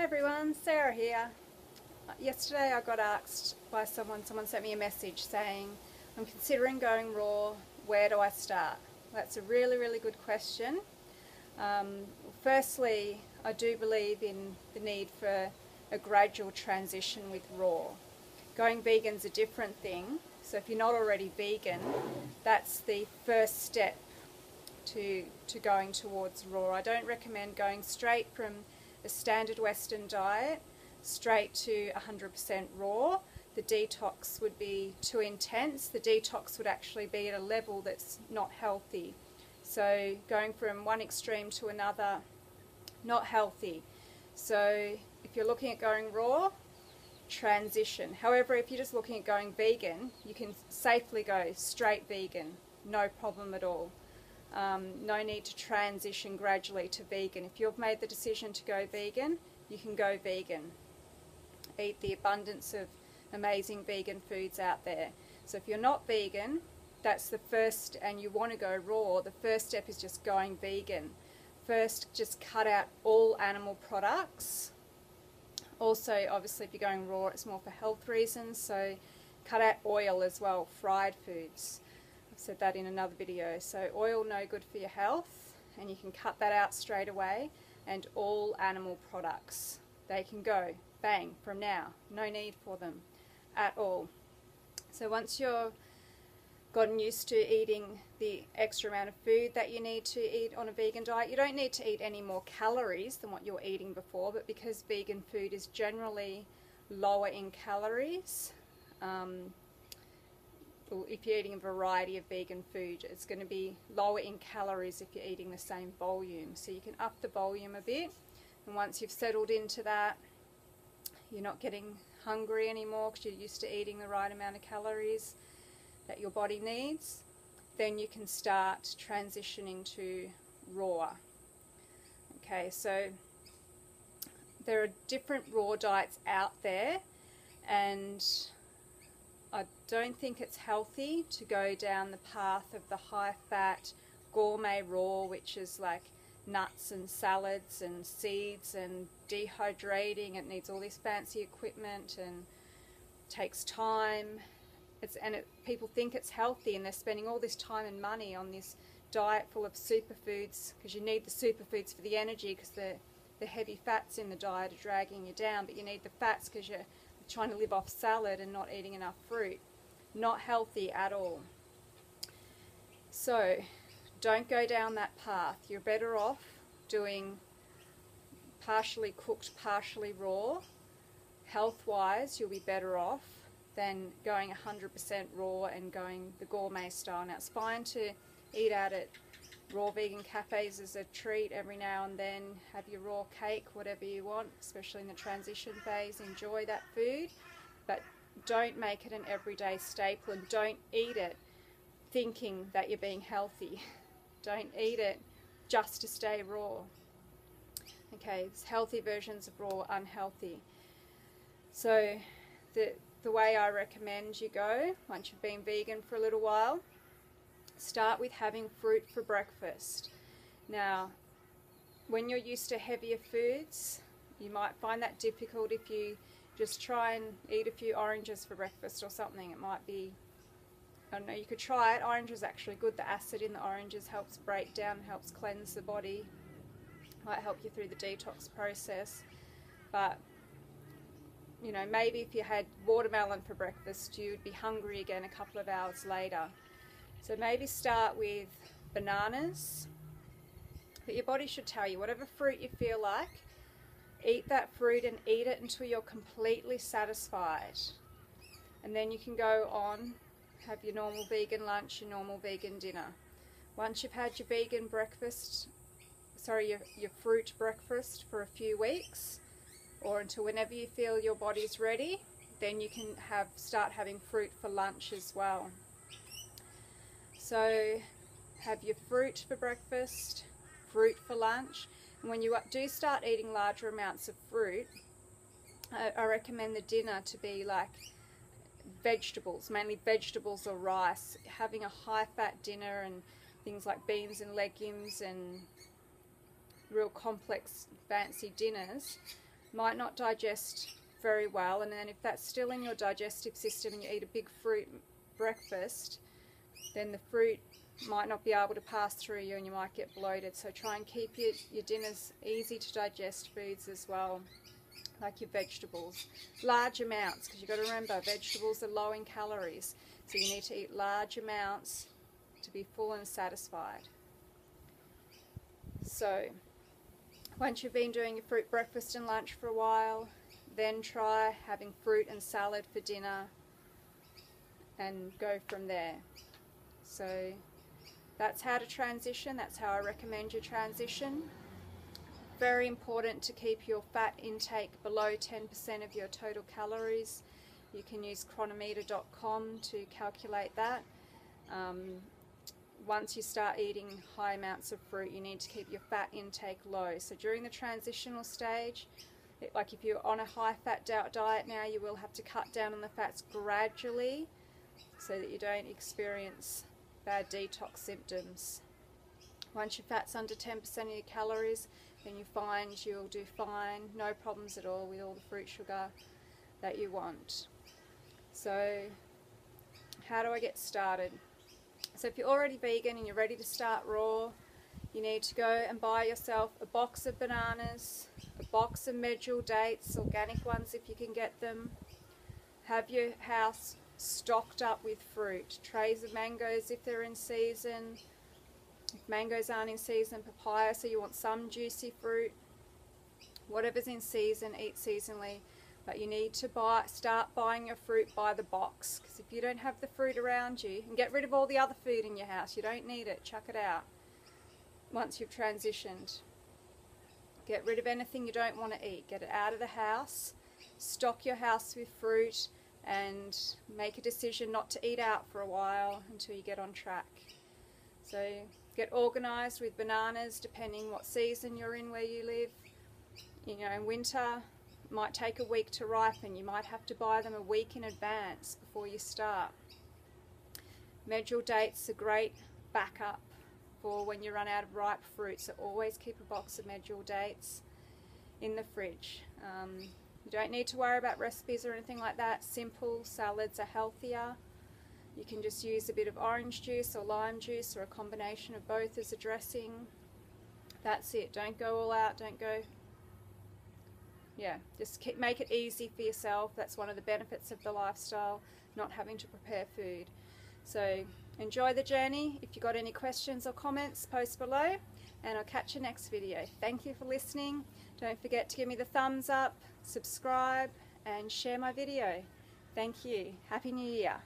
Hey everyone, Sarah here. Yesterday I got asked by someone sent me a message saying, I'm considering going raw, where do I start? That's a really good question. Firstly, I do believe in the need for a gradual transition with raw. Going vegan's a different thing, so if you're not already vegan, that's the first step to going towards raw. I don't recommend going straight from a standard Western diet straight to 100% raw. The detox would be too intense. The detox would actually be at a level that's not healthy. So going from one extreme to another, not healthy. So if you're looking at going raw, transition. However, if you're just looking at going vegan, you can safely go straight vegan, no problem at all. No need to transition gradually to vegan. If you've made the decision to go vegan, you can go vegan. Eat the abundance of amazing vegan foods out there. So if you're not vegan, that's the first, and you want to go raw, the first step is just going vegan. First, just cut out all animal products. Also, obviously, if you're going raw, it's more for health reasons, so cut out oil as well, fried foods. I've said that in another video. So oil, no good for your health, and you can cut that out straight away. And all animal products, they can go, bang, from now. No need for them at all. So once you're gotten used to eating the extra amount of food that you need to eat on a vegan diet, you don't need to eat any more calories than what you're eating before, but because vegan food is generally lower in calories, if you're eating a variety of vegan food, it's going to be lower in calories if you're eating the same volume. So you can up the volume a bit, and once you've settled into that, you're not getting hungry anymore because you're used to eating the right amount of calories that your body needs, then you can start transitioning to raw. Okay, so there are different raw diets out there, and I don't think it's healthy to go down the path of the high-fat gourmet raw, which is like nuts and salads and seeds and dehydrating. It needs all this fancy equipment and takes time. People think it's healthy, and they're spending all this time and money on this diet full of superfoods, because you need the superfoods for the energy, because the heavy fats in the diet are dragging you down, but you need the fats because you're trying to live off salad and not eating enough fruit. Not healthy at all. So don't go down that path. You're better off doing partially cooked, partially raw. Health-wise, you'll be better off than going 100% raw and going the gourmet style. Now, it's fine to eat out at raw vegan cafes as a treat every now and then, have your raw cake, whatever you want, especially in the transition phase. Enjoy that food, but don't make it an everyday staple, and don't eat it thinking that you're being healthy. Don't eat it just to stay raw. Okay, it's healthy versions of raw, unhealthy. So the way I recommend you go, once you've been vegan for a little while, start with having fruit for breakfast. Now, when you're used to heavier foods, you might find that difficult if you just try and eat a few oranges for breakfast or something. It might be, I don't know, you could try it. Orange is actually good. The acid in the oranges helps break down, helps cleanse the body, might help you through the detox process. But you know, maybe if you had watermelon for breakfast, you'd be hungry again a couple of hours later. So maybe start with bananas. But your body should tell you, whatever fruit you feel like, eat that fruit and eat it until you're completely satisfied. And then you can go on, have your normal vegan lunch, your normal vegan dinner. Once you've had your vegan breakfast, your fruit breakfast for a few weeks, or until whenever you feel your body's ready, then you can start having fruit for lunch as well. So have your fruit for breakfast, fruit for lunch, and when you do start eating larger amounts of fruit, I recommend the dinner to be like vegetables, mainly vegetables or rice. Having a high-fat dinner and things like beans and legumes and real complex fancy dinners might not digest very well, and then if that's still in your digestive system and you eat a big fruit breakfast, then the fruit might not be able to pass through you and you might get bloated. So try and keep your dinners easy to digest foods as well, like your vegetables. Large amounts, because you've got to remember vegetables are low in calories, so you need to eat large amounts to be full and satisfied. So once you've been doing your fruit breakfast and lunch for a while, then try having fruit and salad for dinner and go from there. So that's how to transition. That's how I recommend you transition. Very important to keep your fat intake below 10% of your total calories. You can use Cronometer.com to calculate that. Once you start eating high amounts of fruit, you need to keep your fat intake low. So during the transitional stage, like if you're on a high fat diet now, you will have to cut down on the fats gradually so that you don't experience bad detox symptoms. Once your fat's under 10% of your calories, then you find you'll do fine, no problems at all with all the fruit sugar that you want. So how do I get started? So if you're already vegan and you're ready to start raw, you need to go and buy yourself a box of bananas, a box of medjool dates, organic ones if you can get them. Have your house stocked up with fruit. Trays of mangoes if they're in season. If mangoes aren't in season, papaya, so you want some juicy fruit. Whatever's in season, eat seasonally. But you need to start buying your fruit by the box, because if you don't have the fruit around you, and get rid of all the other food in your house, you don't need it, chuck it out once you've transitioned. Get rid of anything you don't want to eat, get it out of the house, stock your house with fruit, and make a decision not to eat out for a while until you get on track. So get organised with bananas depending what season you're in where you live. You know, in winter might take a week to ripen. You might have to buy them a week in advance before you start. Medjool dates are great backup for when you run out of ripe fruit, so always keep a box of medjool dates in the fridge. You don't need to worry about recipes or anything like that. Simple salads are healthier. You can just use a bit of orange juice or lime juice or a combination of both as a dressing. That's it. Don't go all out. Don't go... Yeah, just make it easy for yourself. That's one of the benefits of the lifestyle, not having to prepare food. So enjoy the journey. If you've got any questions or comments, post below, and I'll catch you next video. Thank you for listening. Don't forget to give me the thumbs up, subscribe, and share my video. Thank you. Happy New Year.